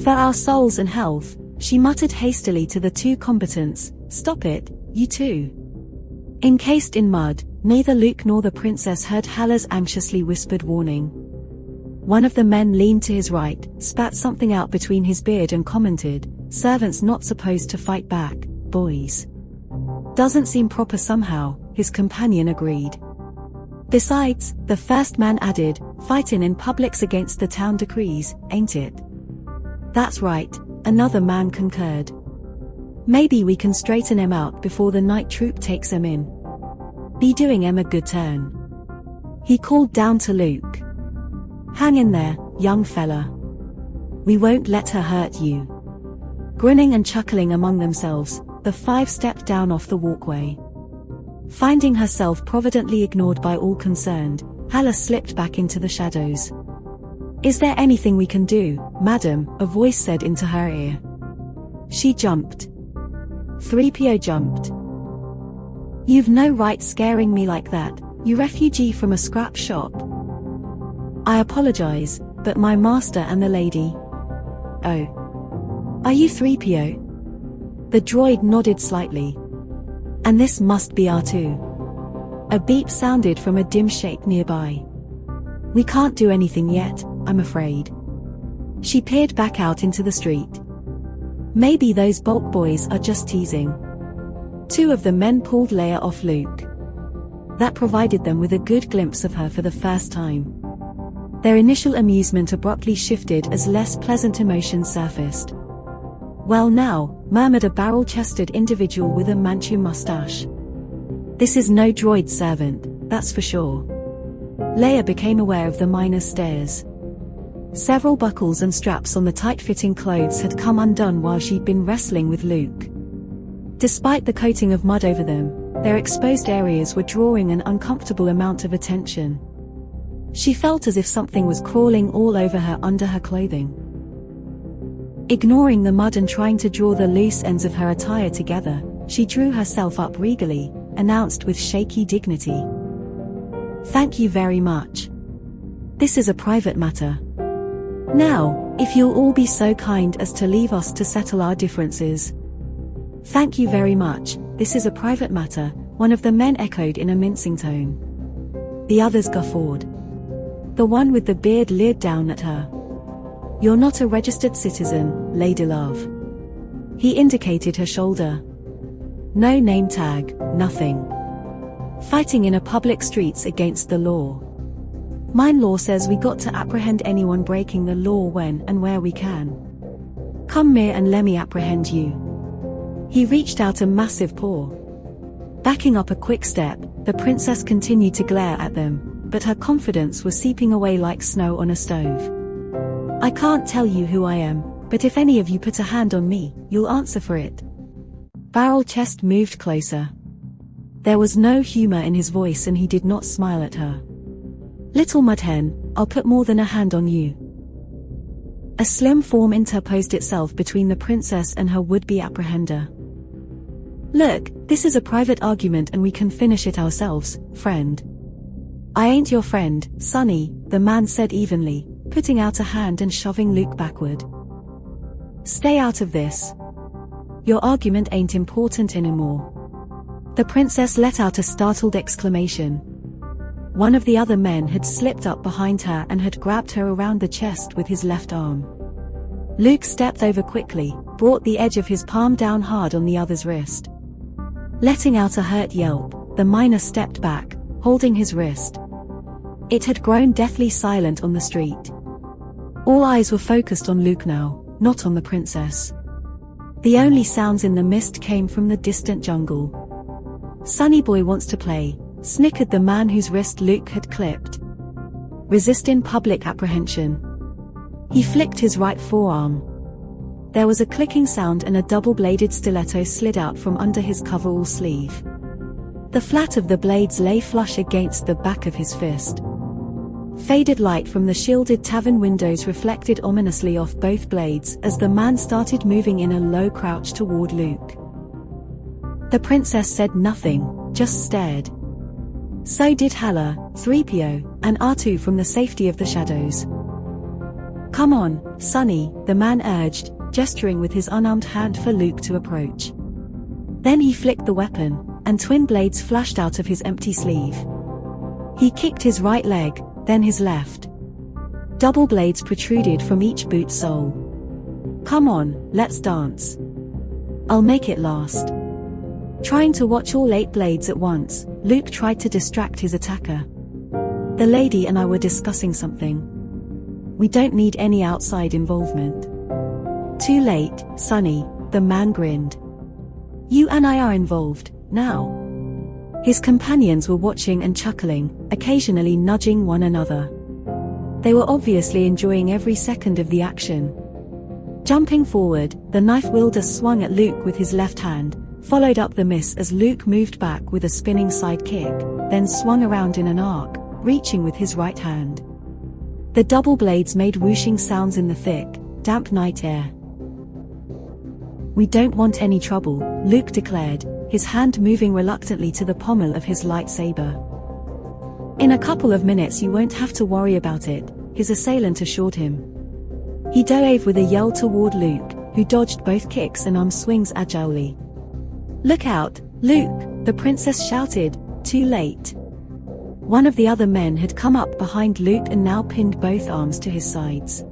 For our souls and health, she muttered hastily to the two combatants, "Stop it, you two." Encased in mud, neither Luke nor the princess heard Hala's anxiously whispered warning. One of the men leaned to his right, spat something out between his beard and commented, "Servants not supposed to fight back, boys." "Doesn't seem proper somehow," his companion agreed. "Besides," the first man added, "fightin' in public's against the town decrees, ain't it?" "That's right," another man concurred. "Maybe we can straighten 'em out before the night troop takes 'em in. Be doing 'em a good turn." He called down to Luke. "Hang in there, young fella. We won't let her hurt you." Grinning and chuckling among themselves, the five stepped down off the walkway. Finding herself providently ignored by all concerned, Hala slipped back into the shadows. "Is there anything we can do, madam?" a voice said into her ear. She jumped. 3PO jumped. "You've no right scaring me like that, you refugee from a scrap shop." "I apologize, but my master and the lady." "Oh. Are you 3PO?" The droid nodded slightly. "And this must be R2. A beep sounded from a dim shape nearby. "We can't do anything yet, I'm afraid." She peered back out into the street. Maybe those bulk boys are just teasing. Two of the men pulled Leia off Luke. That provided them with a good glimpse of her for the first time. Their initial amusement abruptly shifted as less pleasant emotions surfaced. "Well now," murmured a barrel-chested individual with a Manchu mustache. "This is no droid servant, that's for sure." Leia became aware of the miner's stares. Several buckles and straps on the tight-fitting clothes had come undone while she'd been wrestling with Luke. Despite the coating of mud over them, their exposed areas were drawing an uncomfortable amount of attention. She felt as if something was crawling all over her under her clothing. Ignoring the mud and trying to draw the loose ends of her attire together, she drew herself up regally, announced with shaky dignity. "Thank you very much. This is a private matter. Now, if you'll all be so kind as to leave us to settle our differences." "Thank you very much, this is a private matter," one of the men echoed in a mincing tone. The others guffawed. The one with the beard leered down at her. "You're not a registered citizen, Lady Love." He indicated her shoulder. "No name tag, nothing. Fighting in a public streets against the law. Mine law says we got to apprehend anyone breaking the law when and where we can. Come here and let me apprehend you." He reached out a massive paw. Backing up a quick step, the princess continued to glare at them, but her confidence was seeping away like snow on a stove. "I can't tell you who I am, but if any of you put a hand on me, you'll answer for it." Barrel Chest moved closer. There was no humor in his voice and he did not smile at her. "Little mudhen, I'll put more than a hand on you." A slim form interposed itself between the princess and her would-be apprehender. "Look, this is a private argument and we can finish it ourselves, friend." "I ain't your friend, Sonny," the man said evenly, putting out a hand and shoving Luke backward. "Stay out of this. Your argument ain't important anymore." The princess let out a startled exclamation. One of the other men had slipped up behind her and had grabbed her around the chest with his left arm. Luke stepped over quickly, brought the edge of his palm down hard on the other's wrist. Letting out a hurt yelp, the miner stepped back, holding his wrist. It had grown deathly silent on the street. All eyes were focused on Luke now, not on the princess. The only sounds in the mist came from the distant jungle. "Sonny boy wants to play," snickered the man whose wrist Luke had clipped. "Resist in public apprehension." He flicked his right forearm. There was a clicking sound and a double-bladed stiletto slid out from under his coverall sleeve. The flat of the blades lay flush against the back of his fist. Faded light from the shielded tavern windows reflected ominously off both blades as the man started moving in a low crouch toward Luke. The princess said nothing, just stared. So did Hala, 3PO, and R2 from the safety of the shadows. "Come on, Sonny," the man urged, gesturing with his unarmed hand for Luke to approach. Then he flicked the weapon, and twin blades flashed out of his empty sleeve. He kicked his right leg, then his left. Double blades protruded from each boot sole. "Come on, let's dance. I'll make it last." Trying to watch all 8 blades at once, Luke tried to distract his attacker. "The lady and I were discussing something. We don't need any outside involvement." "Too late, Sonny," the man grinned. "You and I are involved, now." His companions were watching and chuckling, occasionally nudging one another. They were obviously enjoying every second of the action. Jumping forward, the knife wielder swung at Luke with his left hand, followed up the miss as Luke moved back with a spinning side kick, then swung around in an arc, reaching with his right hand. The double blades made whooshing sounds in the thick, damp night air. "We don't want any trouble," Luke declared, his hand moving reluctantly to the pommel of his lightsaber. "In a couple of minutes you won't have to worry about it," his assailant assured him. He dove with a yell toward Luke, who dodged both kicks and arm swings agilely. "Look out, Luke," the princess shouted, too late. One of the other men had come up behind Luke and now pinned both arms to his sides.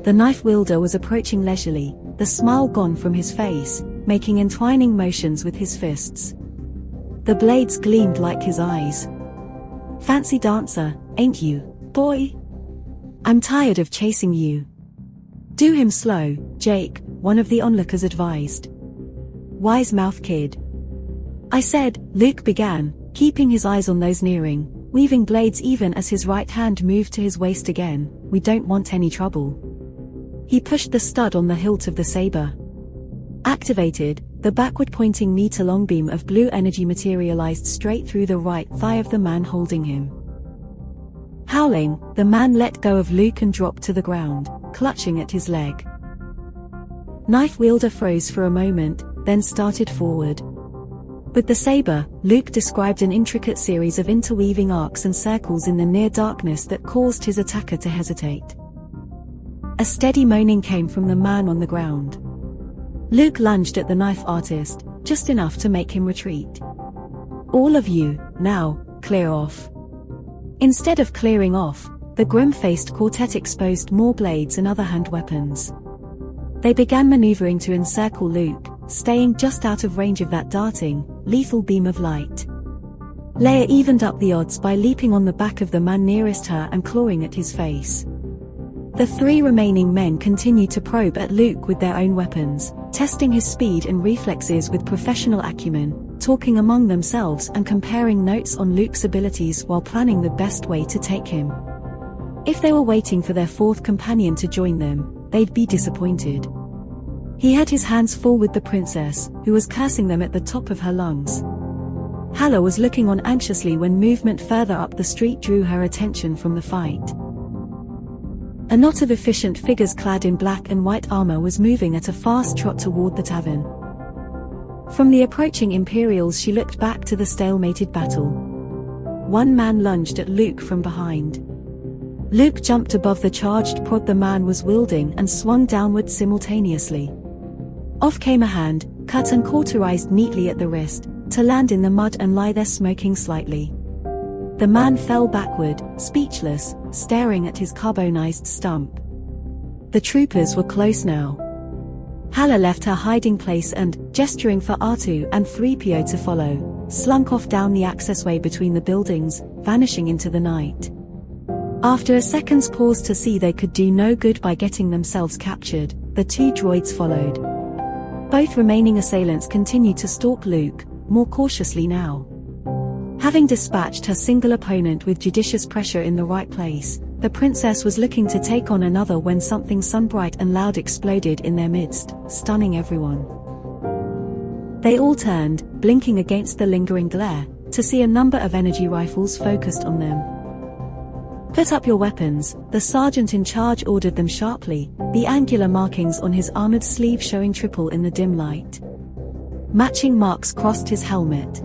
The knife wielder was approaching leisurely, the smile gone from his face, making entwining motions with his fists. The blades gleamed like his eyes. "Fancy dancer, ain't you, boy? I'm tired of chasing you." "Do him slow, Jake," one of the onlookers advised. "Wise mouth kid." "I said," Luke began, keeping his eyes on those nearing, weaving blades even as his right hand moved to his waist again, "we don't want any trouble." He pushed the stud on the hilt of the saber. Activated, the backward-pointing meter-long beam of blue energy materialized straight through the right thigh of the man holding him. Howling, the man let go of Luke and dropped to the ground, clutching at his leg. Knife wielder froze for a moment, then started forward. With the saber, Luke described an intricate series of interweaving arcs and circles in the near darkness that caused his attacker to hesitate. A steady moaning came from the man on the ground. Luke lunged at the knife artist, just enough to make him retreat. "All of you, now, clear off." Instead of clearing off, the grim-faced quartet exposed more blades and other hand weapons. They began maneuvering to encircle Luke, staying just out of range of that darting, lethal beam of light. Leia evened up the odds by leaping on the back of the man nearest her and clawing at his face. The 3 remaining men continued to probe at Luke with their own weapons, testing his speed and reflexes with professional acumen, talking among themselves and comparing notes on Luke's abilities while planning the best way to take him. If they were waiting for their 4th companion to join them, they'd be disappointed. He had his hands full with the princess, who was cursing them at the top of her lungs. Hala was looking on anxiously when movement further up the street drew her attention from the fight. A knot of efficient figures clad in black and white armor was moving at a fast trot toward the tavern. From the approaching Imperials she looked back to the stalemated battle. One man lunged at Luke from behind. Luke jumped above the charged prod the man was wielding and swung downward simultaneously. Off came a hand, cut and cauterized neatly at the wrist, to land in the mud and lie there smoking slightly. The man fell backward, speechless, staring at his carbonized stump. The troopers were close now. Hala left her hiding place and, gesturing for R2 and 3PO to follow, slunk off down the accessway between the buildings, vanishing into the night. After a second's pause to see they could do no good by getting themselves captured, the 2 droids followed. Both remaining assailants continued to stalk Luke, more cautiously now. Having dispatched her single opponent with judicious pressure in the right place, the princess was looking to take on another when something sunbright and loud exploded in their midst, stunning everyone. They all turned, blinking against the lingering glare, to see a number of energy rifles focused on them. "Put up your weapons," the sergeant in charge ordered them sharply, the angular markings on his armored sleeve showing triple in the dim light. Matching marks crossed his helmet.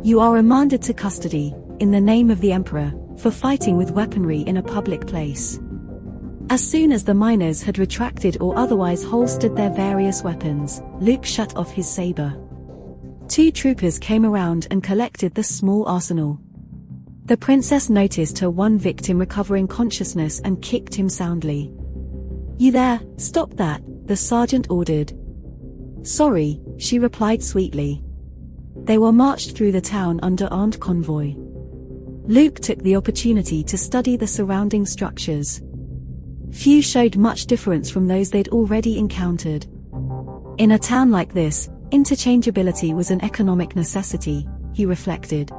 "You are remanded to custody, in the name of the Emperor, for fighting with weaponry in a public place." As soon as the miners had retracted or otherwise holstered their various weapons, Luke shut off his saber. 2 troopers came around and collected the small arsenal. The princess noticed her one victim recovering consciousness and kicked him soundly. "You there, stop that," the sergeant ordered. "Sorry," she replied sweetly. They were marched through the town under armed convoy. Luke took the opportunity to study the surrounding structures. Few showed much difference from those they'd already encountered. In a town like this, interchangeability was an economic necessity, he reflected.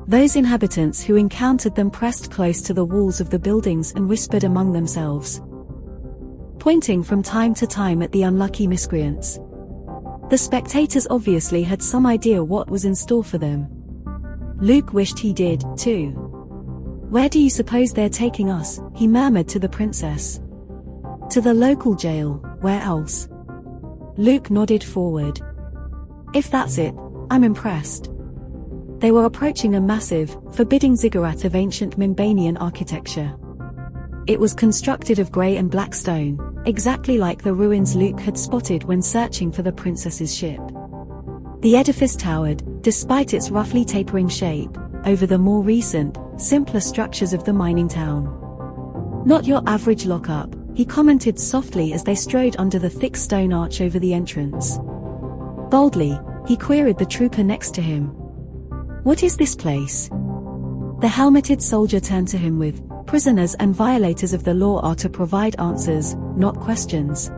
Those inhabitants who encountered them pressed close to the walls of the buildings and whispered among themselves, pointing from time to time at the unlucky miscreants. The spectators obviously had some idea what was in store for them. Luke wished he did, too. "Where do you suppose they're taking us?" he murmured to the princess. "To the local jail, where else?" Luke nodded forward. "If that's it, I'm impressed." They were approaching a massive, forbidding ziggurat of ancient Mimbanian architecture. It was constructed of grey and black stone, exactly like the ruins Luke had spotted when searching for the princess's ship. The edifice towered, despite its roughly tapering shape, over the more recent, simpler structures of the mining town. "Not your average lockup," he commented softly as they strode under the thick stone arch over the entrance. Boldly, he queried the trooper next to him. "What is this place?" The helmeted soldier turned to him with, "Prisoners and violators of the law are to provide answers, not questions."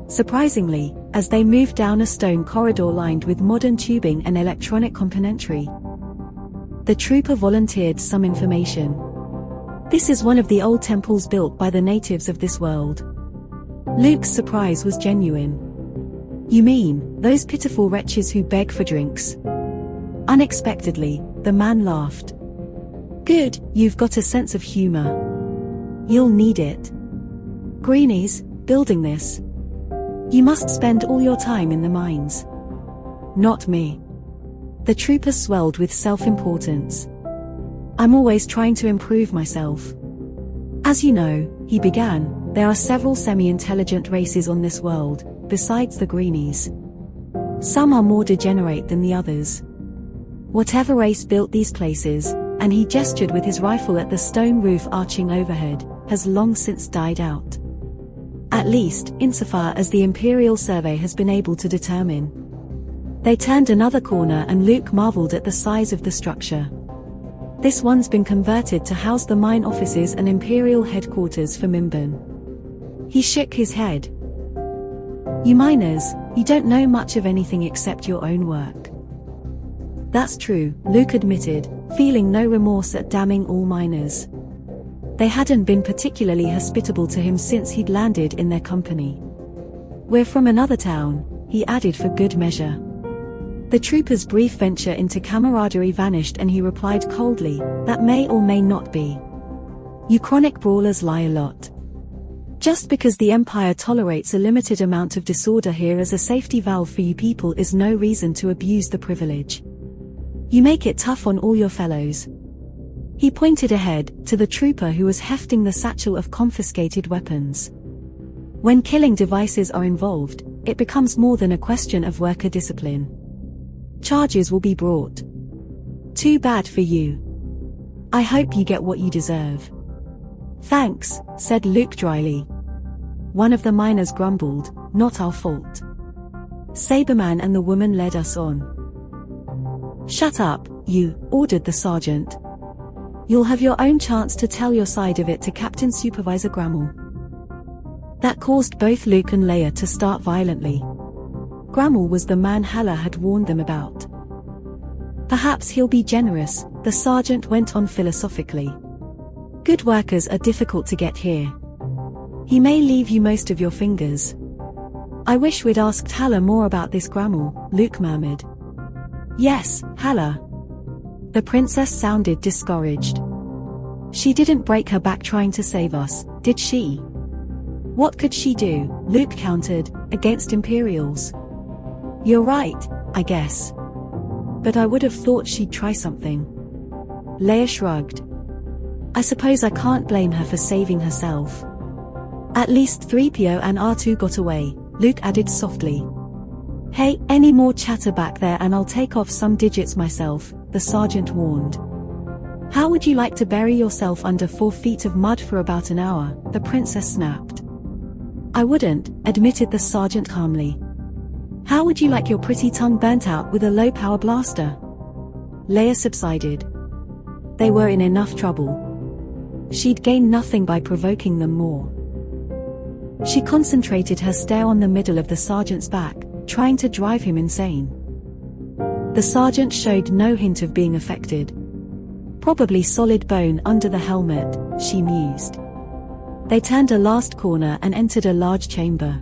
Surprisingly, as they moved down a stone corridor lined with modern tubing and electronic componentry, the trooper volunteered some information. "This is one of the old temples built by the natives of this world." Luke's surprise was genuine. "You mean, those pitiful wretches who beg for drinks?" Unexpectedly, the man laughed. "Good, you've got a sense of humor. You'll need it. Greenies, building this. You must spend all your time in the mines." "Not me." The trooper swelled with self-importance. "I'm always trying to improve myself. As you know," he began, "there are several semi-intelligent races on this world, besides the Greenies. Some are more degenerate than the others. Whatever race built these places," and he gestured with his rifle at the stone roof arching overhead, "has long since died out. At least, insofar as the Imperial Survey has been able to determine." They turned another corner and Luke marveled at the size of the structure. "This one's been converted to house the mine offices and Imperial headquarters for Mimban." He shook his head. "You miners, you don't know much of anything except your own work." "That's true," Luke admitted, feeling no remorse at damning all miners. They hadn't been particularly hospitable to him since he'd landed in their company. "We're from another town," he added for good measure. The trooper's brief venture into camaraderie vanished and he replied coldly, "That may or may not be. You chronic brawlers lie a lot. Just because the Empire tolerates a limited amount of disorder here as a safety valve for you people is no reason to abuse the privilege. You make it tough on all your fellows." He pointed ahead, to the trooper who was hefting the satchel of confiscated weapons. "When killing devices are involved, it becomes more than a question of worker discipline. Charges will be brought. Too bad for you. I hope you get what you deserve." "Thanks," said Luke dryly. One of the miners grumbled, "Not our fault. Saberman and the woman led us on." "Shut up, you," ordered the sergeant. "You'll have your own chance to tell your side of it to Captain Supervisor Grammel." That caused both Luke and Leia to start violently. Grammel was the man Haller had warned them about. "Perhaps he'll be generous," the sergeant went on philosophically. "Good workers are difficult to get here. He may leave you most of your fingers." "I wish we'd asked Haller more about this Grammel," Luke murmured. "Yes, Haller." The princess sounded discouraged. "She didn't break her back trying to save us, did she?" "What could she do?" Luke countered, "against Imperials?" "You're right, I guess. But I would have thought she'd try something." Leia shrugged. I suppose I can't blame her for saving herself. At least 3PO and R2 got away, Luke added softly. Hey, any more chatter back there and I'll take off some digits myself, the sergeant warned. How would you like to bury yourself under 4 feet of mud for about an hour? The princess snapped. I wouldn't, admitted the sergeant calmly. How would you like your pretty tongue burnt out with a low-power blaster? Leia subsided. They were in enough trouble. She'd gain nothing by provoking them more. She concentrated her stare on the middle of the sergeant's back, trying to drive him insane. The sergeant showed no hint of being affected. Probably solid bone under the helmet, she mused. They turned a last corner and entered a large chamber.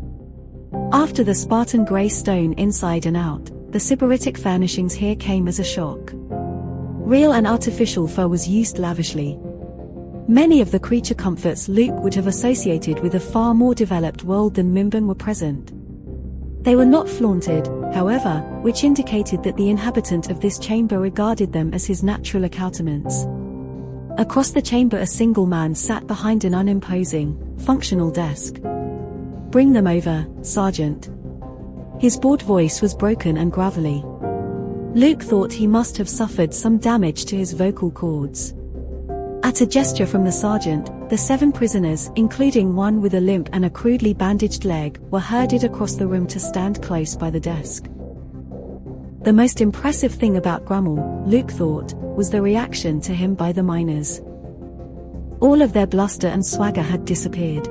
After the Spartan grey stone inside and out, the sybaritic furnishings here came as a shock. Real and artificial fur was used lavishly. Many of the creature comforts Luke would have associated with a far more developed world than Mimban were present. They were not flaunted, however, which indicated that the inhabitant of this chamber regarded them as his natural accoutrements. Across the chamber a single man sat behind an unimposing, functional desk. Bring them over, Sergeant. His bored voice was broken and gravelly. Luke thought he must have suffered some damage to his vocal cords. At a gesture from the sergeant, the 7 prisoners, including one with a limp and a crudely bandaged leg, were herded across the room to stand close by the desk. The most impressive thing about Grummel, Luke thought, was the reaction to him by the miners. All of their bluster and swagger had disappeared.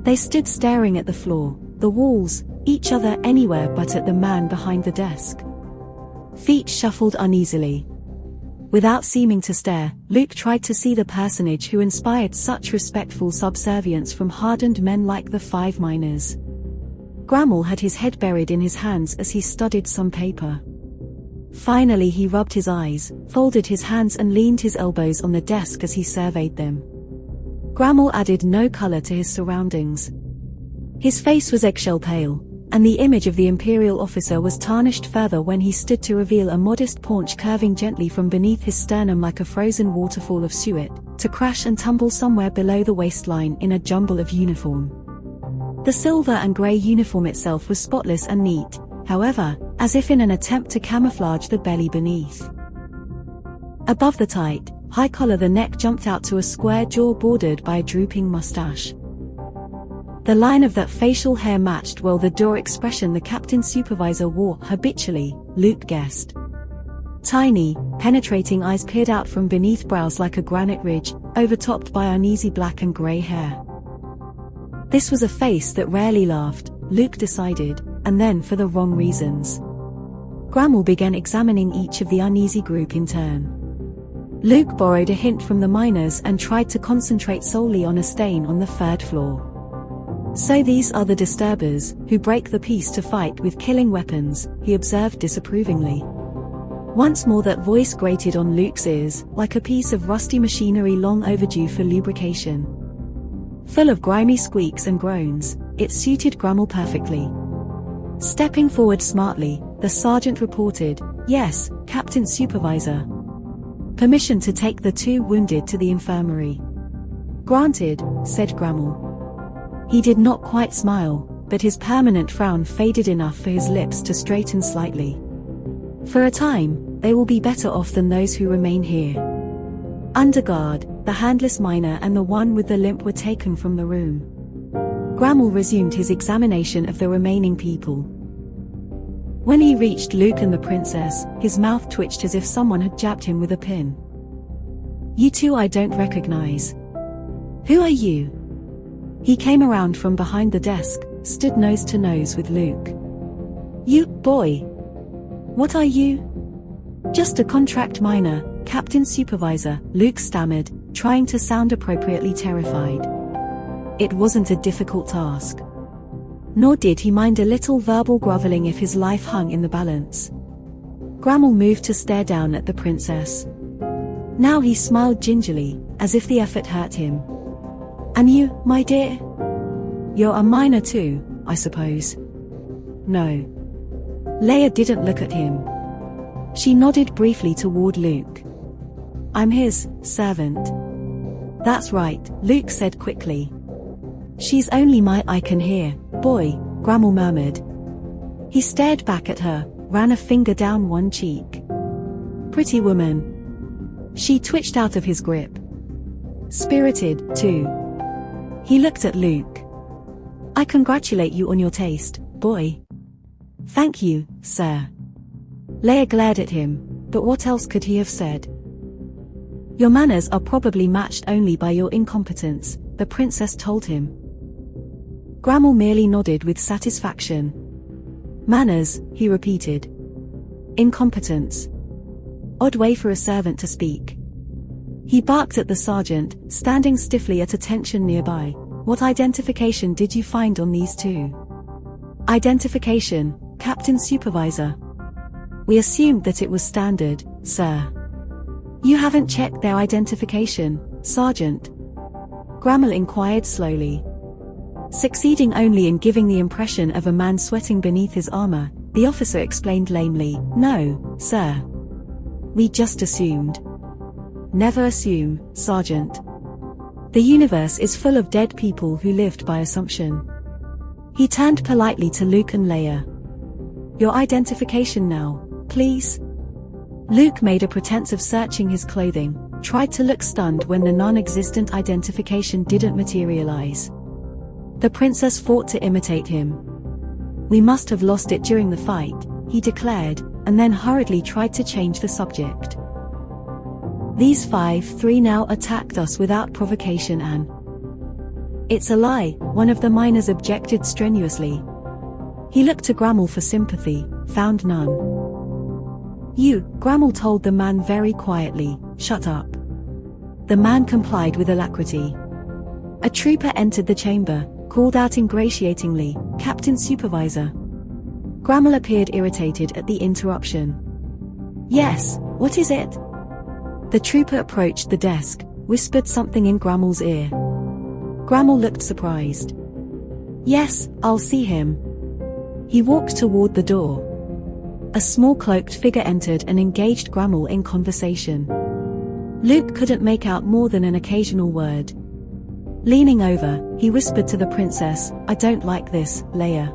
They stood staring at the floor, the walls, each other, anywhere but at the man behind the desk. Feet shuffled uneasily. Without seeming to stare, Luke tried to see the personage who inspired such respectful subservience from hardened men like the 5 miners. Grummel had his head buried in his hands as he studied some paper. Finally he rubbed his eyes, folded his hands and leaned his elbows on the desk as he surveyed them. Grummel added no color to his surroundings. His face was eggshell pale, and the image of the Imperial officer was tarnished further when he stood to reveal a modest paunch curving gently from beneath his sternum like a frozen waterfall of suet, to crash and tumble somewhere below the waistline in a jumble of uniform. The silver and grey uniform itself was spotless and neat, however, as if in an attempt to camouflage the belly beneath. Above the tight, high collar the neck jumped out to a square jaw bordered by a drooping mustache. The line of that facial hair matched well the dour expression the captain supervisor wore habitually, Luke guessed. Tiny, penetrating eyes peered out from beneath brows like a granite ridge, overtopped by uneasy black and grey hair. This was a face that rarely laughed, Luke decided, and then for the wrong reasons. Grummel began examining each of the uneasy group in turn. Luke borrowed a hint from the miners and tried to concentrate solely on a stain on the 3rd floor. So these are the disturbers, who break the peace to fight with killing weapons, he observed disapprovingly. Once more that voice grated on Luke's ears, like a piece of rusty machinery long overdue for lubrication. Full of grimy squeaks and groans, it suited Grummel perfectly. Stepping forward smartly, the sergeant reported, "Yes, Captain Supervisor. Permission to take the 2 wounded to the infirmary." "Granted," said Grummel. He did not quite smile, but his permanent frown faded enough for his lips to straighten slightly. "For a time, they will be better off than those who remain here." Under guard, the handless miner and the one with the limp were taken from the room. Grummel resumed his examination of the remaining people. When he reached Luke and the princess, his mouth twitched as if someone had jabbed him with a pin. "You 2 I don't recognize. Who are you?" He came around from behind the desk, stood nose to nose with Luke. "You, boy. What are you?" "Just a contract miner, Captain Supervisor," Luke stammered, trying to sound appropriately terrified. It wasn't a difficult task. Nor did he mind a little verbal groveling if his life hung in the balance. Grummel moved to stare down at the princess. Now he smiled gingerly, as if the effort hurt him. "And you, my dear? You're a miner too, I suppose?" "No." Leia didn't look at him. She nodded briefly toward Luke. "I'm his servant." That's right, Luke said quickly. She's only my I can hear, boy, Grammel murmured. He stared back at her, ran a finger down one cheek. Pretty woman. She twitched out of his grip. Spirited, too. He looked at Luke. I congratulate you on your taste, boy. Thank you, sir. Leia glared at him, but what else could he have said? Your manners are probably matched only by your incompetence, the princess told him. Grammel merely nodded with satisfaction. Manners, he repeated. Incompetence. Odd way for a servant to speak. He barked at the sergeant, standing stiffly at attention nearby. What identification did you find on these two? Identification, Captain Supervisor. We assumed that it was standard, sir. You haven't checked their identification, Sergeant? Grammel inquired slowly. Succeeding only in giving the impression of a man sweating beneath his armor, the officer explained lamely, No, sir. We just assumed. Never assume, Sergeant. The universe is full of dead people who lived by assumption. He turned politely to Luke and Leia. Your identification now, please? Luke made a pretense of searching his clothing, tried to look stunned when the non-existent identification didn't materialize. The princess fought to imitate him. We must have lost it during the fight, he declared, and then hurriedly tried to change the subject. These 5-3 now attacked us without provocation and... It's a lie, one of the miners objected strenuously. He looked to Grammel for sympathy, found none. You, Grammel told the man very quietly, shut up. The man complied with alacrity. A trooper entered the chamber, called out ingratiatingly, Captain Supervisor. Grammel appeared irritated at the interruption. Yes, what is it? The trooper approached the desk, whispered something in Grammel's ear. Grammel looked surprised. Yes, I'll see him. He walked toward the door. A small cloaked figure entered and engaged Grammel in conversation. Luke couldn't make out more than an occasional word. Leaning over, he whispered to the princess, I don't like this, Leia.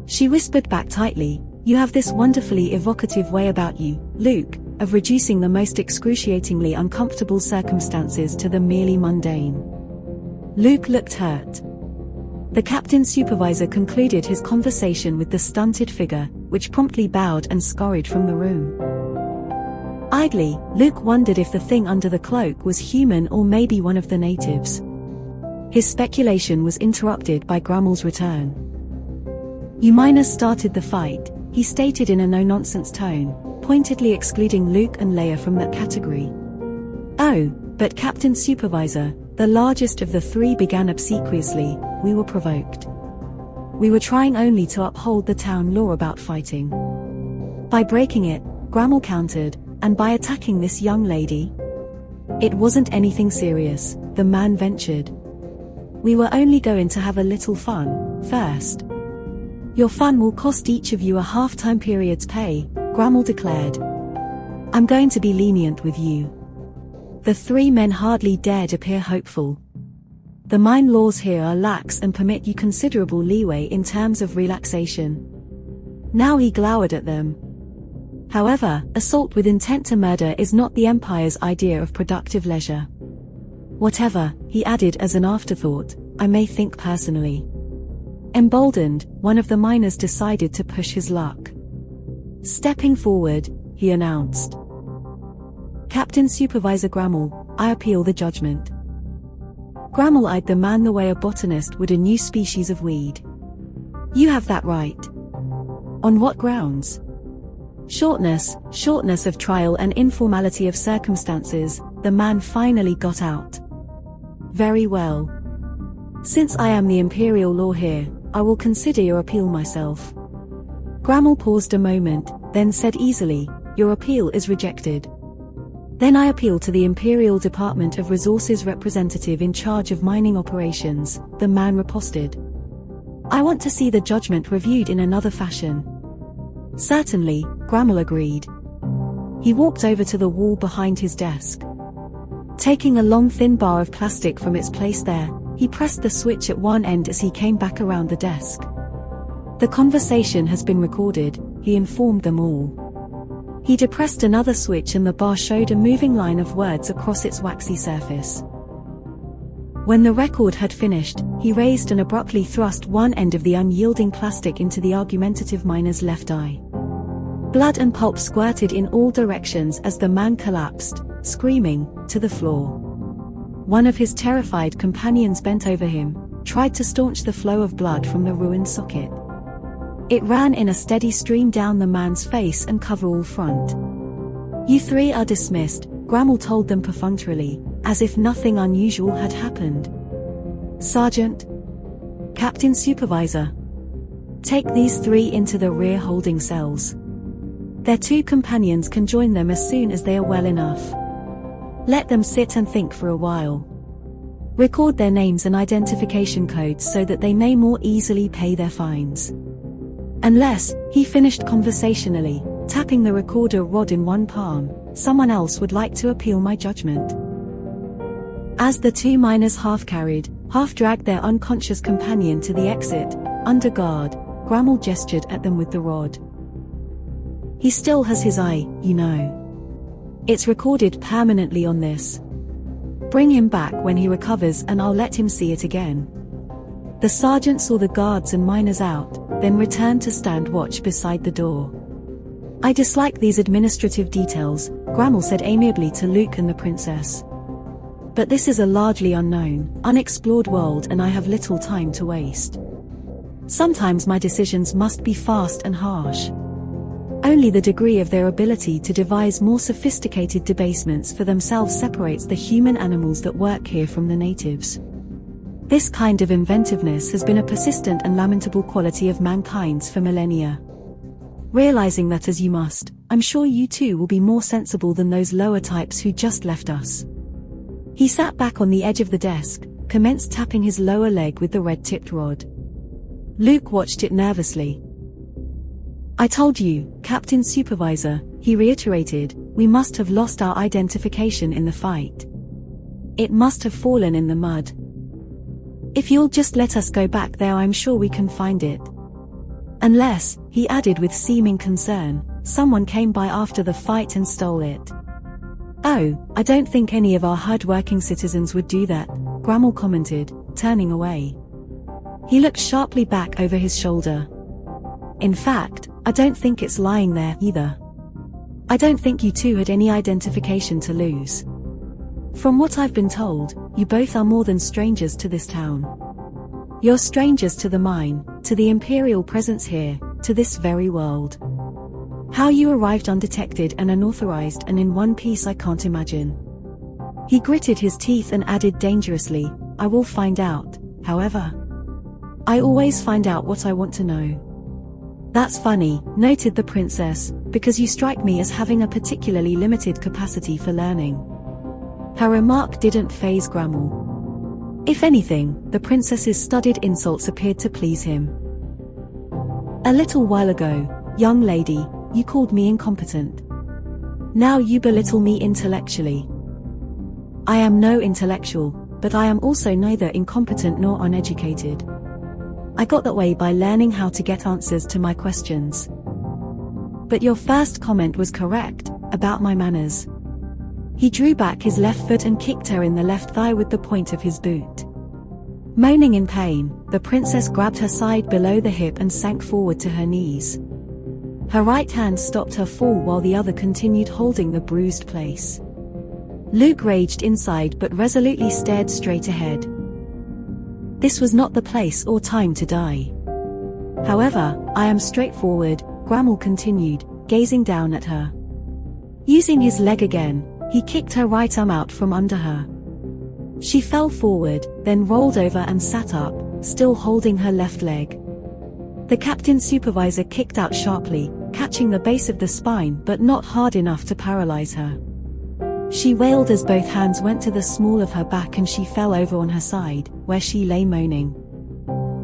She whispered back tightly, You have this wonderfully evocative way about you, Luke, of reducing the most excruciatingly uncomfortable circumstances to the merely mundane. Luke looked hurt. The Captain Supervisor concluded his conversation with the stunted figure, which promptly bowed and scurried from the room. Idly, Luke wondered if the thing under the cloak was human or maybe one of the natives. His speculation was interrupted by Grammel's return. You miners started the fight, he stated in a no-nonsense tone, pointedly excluding Luke and Leia from that category. Oh, but Captain Supervisor, the largest of the three began obsequiously, we were provoked. We were trying only to uphold the town law about fighting. By breaking it, Grammel countered, and by attacking this young lady? It wasn't anything serious, the man ventured. We were only going to have a little fun, first. Your fun will cost each of you a half-time period's pay, Grammel declared. I'm going to be lenient with you. The three men hardly dared appear hopeful. The mine laws here are lax and permit you considerable leeway in terms of relaxation. Now he glowered at them. However, assault with intent to murder is not the Empire's idea of productive leisure. Whatever, he added as an afterthought, I may think personally. Emboldened, one of the miners decided to push his luck. Stepping forward, he announced. Captain Supervisor Grammel, I appeal the judgment. Grammel eyed the man the way a botanist would a new species of weed. You have that right. On what grounds? Shortness of trial and informality of circumstances, the man finally got out. Very well. Since I am the imperial law here, I will consider your appeal myself. Grammel paused a moment, then said easily, your appeal is rejected. Then I appeal to the Imperial Department of Resources representative in charge of mining operations, the man riposted. I want to see the judgment reviewed in another fashion. Certainly, Grammel agreed. He walked over to the wall behind his desk. Taking a long thin bar of plastic from its place there, he pressed the switch at one end as he came back around the desk. "The conversation has been recorded," he informed them all. He depressed another switch and the bar showed a moving line of words across its waxy surface. When the record had finished, he raised and abruptly thrust one end of the unyielding plastic into the argumentative miner's left eye. Blood and pulp squirted in all directions as the man collapsed, screaming, to the floor. One of his terrified companions bent over him, tried to staunch the flow of blood from the ruined socket. It ran in a steady stream down the man's face and coverall front. "You three are dismissed," Grammel told them perfunctorily, as if nothing unusual had happened. "Sergeant? Captain Supervisor? Take these three into the rear holding cells. Their two companions can join them as soon as they are well enough. Let them sit and think for a while. Record their names and identification codes so that they may more easily pay their fines. Unless," he finished conversationally, tapping the recorder rod in one palm, "someone else would like to appeal my judgment." As the two miners half-carried, half-dragged their unconscious companion to the exit, under guard, Grammel gestured at them with the rod. "He still has his eye, you know. It's recorded permanently on this. Bring him back when he recovers and I'll let him see it again." The sergeant saw the guards and miners out, then returned to stand watch beside the door. "I dislike these administrative details," Grammel said amiably to Luke and the princess. "But this is a largely unknown, unexplored world and I have little time to waste. Sometimes my decisions must be fast and harsh. Only the degree of their ability to devise more sophisticated debasements for themselves separates the human animals that work here from the natives. This kind of inventiveness has been a persistent and lamentable quality of mankind's for millennia. Realizing that as you must, I'm sure you too will be more sensible than those lower types who just left us." He sat back on the edge of the desk, commenced tapping his lower leg with the red-tipped rod. Luke watched it nervously. "I told you, Captain Supervisor," he reiterated, "we must have lost our identification in the fight. It must have fallen in the mud. If you'll just let us go back there I'm sure we can find it. Unless," he added with seeming concern, "someone came by after the fight and stole it." "Oh, I don't think any of our hard-working citizens would do that," Grammel commented, turning away. He looked sharply back over his shoulder. "In fact, I don't think it's lying there either. I don't think you two had any identification to lose. From what I've been told, you both are more than strangers to this town. You're strangers to the mine, to the Imperial presence here, to this very world. How you arrived undetected and unauthorized and in one piece I can't imagine." He gritted his teeth and added dangerously, "I will find out, however. I always find out what I want to know." "That's funny," noted the princess, "because you strike me as having a particularly limited capacity for learning." Her remark didn't faze Grammel. If anything, the princess's studied insults appeared to please him. "A little while ago, young lady, you called me incompetent. Now you belittle me intellectually. I am no intellectual, but I am also neither incompetent nor uneducated. I got that way by learning how to get answers to my questions. But your first comment was correct, about my manners." He drew back his left foot and kicked her in the left thigh with the point of his boot. Moaning in pain, the princess grabbed her side below the hip and sank forward to her knees. Her right hand stopped her fall while the other continued holding the bruised place. Luke raged inside but resolutely stared straight ahead. This was not the place or time to die. "However, I am straightforward," Grammel continued, gazing down at her. Using his leg again, he kicked her right arm out from under her. She fell forward, then rolled over and sat up, still holding her left leg. The captain supervisor kicked out sharply, catching the base of the spine but not hard enough to paralyze her. She wailed as both hands went to the small of her back and she fell over on her side, where she lay moaning.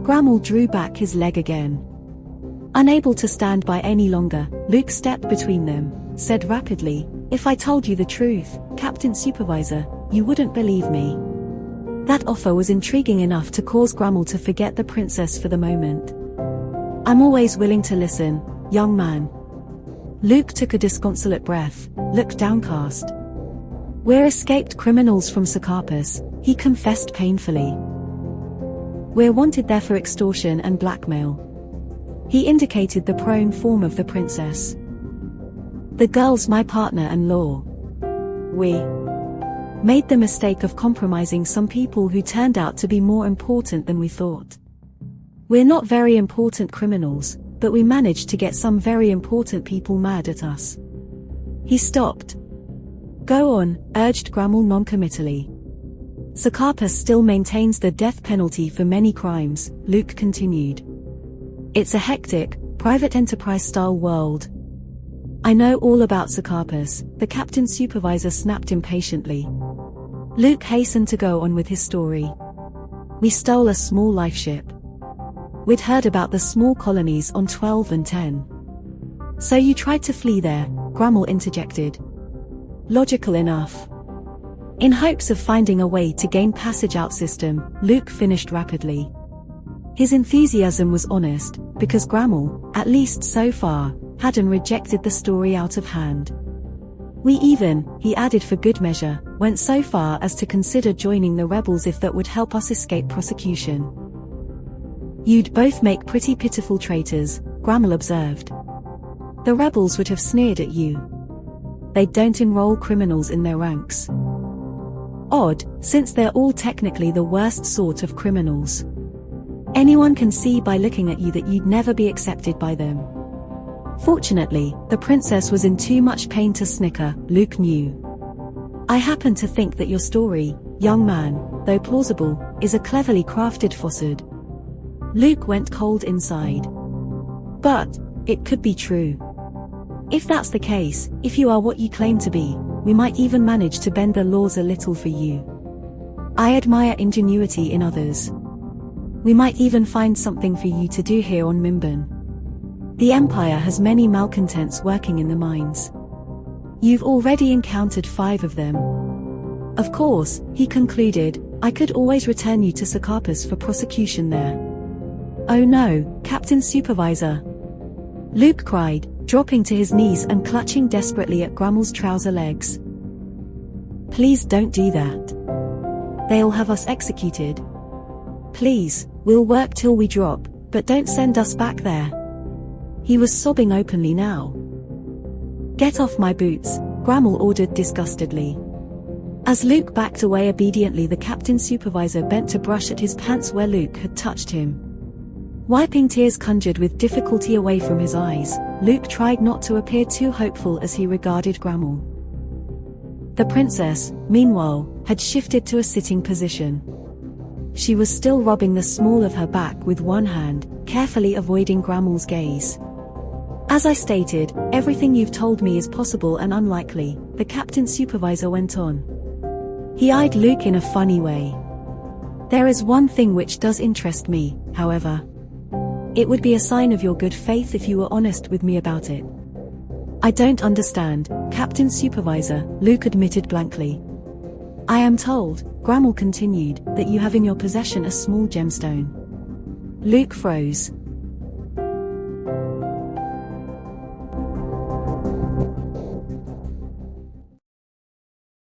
Grammel drew back his leg again. Unable to stand by any longer, Luke stepped between them, said rapidly, "If I told you the truth, Captain Supervisor, you wouldn't believe me. That offer was intriguing enough to cause Grammel to forget the princess for the moment. I'm always willing to listen, young man. Luke took a disconsolate breath, looked downcast. We're escaped criminals from Secapus, he confessed painfully. We're wanted there for extortion and blackmail. He indicated the prone form of the princess. The girl's my partner-in-law. We made the mistake of compromising some people who turned out to be more important than we thought. We're not very important criminals, but we managed to get some very important people mad at us. He stopped. Go on, urged Grammel noncommittally. Secapus still maintains the death penalty for many crimes, Luke continued. It's a hectic, private enterprise-style world. I know all about Secapus, the captain's supervisor snapped impatiently. Luke hastened to go on with his story. We stole a small lifeship. We'd heard about the small colonies on 12 and 10. So you tried to flee there, Grammel interjected. Logical enough. In hopes of finding a way to gain passage out system, Luke finished rapidly. His enthusiasm was honest, because Grammel, at least so far, hadn't rejected the story out of hand. We even, he added for good measure, went so far as to consider joining the rebels if that would help us escape prosecution. You'd both make pretty pitiful traitors, Grammel observed. The rebels would have sneered at you. They don't enroll criminals in their ranks. Odd, since they're all technically the worst sort of criminals. Anyone can see by looking at you that you'd never be accepted by them. Fortunately, the princess was in too much pain to snicker, Luke knew. I happen to think that your story, young man, though plausible, is a cleverly crafted falsehood. Luke went cold inside. But it could be true. If that's the case, if you are what you claim to be, we might even manage to bend the laws a little for you. I admire ingenuity in others. We might even find something for you to do here on Mimban. The Empire has many malcontents working in the mines. You've already encountered 5 of them. Of course, he concluded, I could always return you to Secapus for prosecution there. Oh no, Captain Supervisor! Luke cried, dropping to his knees and clutching desperately at Grammel's trouser legs. Please don't do that. They'll have us executed. Please, we'll work till we drop, but don't send us back there. He was sobbing openly now. Get off my boots, Grammel ordered disgustedly. As Luke backed away obediently, the captain supervisor bent to brush at his pants where Luke had touched him. Wiping tears conjured with difficulty away from his eyes, Luke tried not to appear too hopeful as he regarded Grammel. The princess, meanwhile, had shifted to a sitting position. She was still rubbing the small of her back with one hand, carefully avoiding Grammel's gaze. As I stated, everything you've told me is possible and unlikely, the captain supervisor went on. He eyed Luke in a funny way. There is one thing which does interest me, however. It would be a sign of your good faith if you were honest with me about it. I don't understand, Captain Supervisor, Luke admitted blankly. I am told, Grammel continued, that you have in your possession a small gemstone. Luke froze.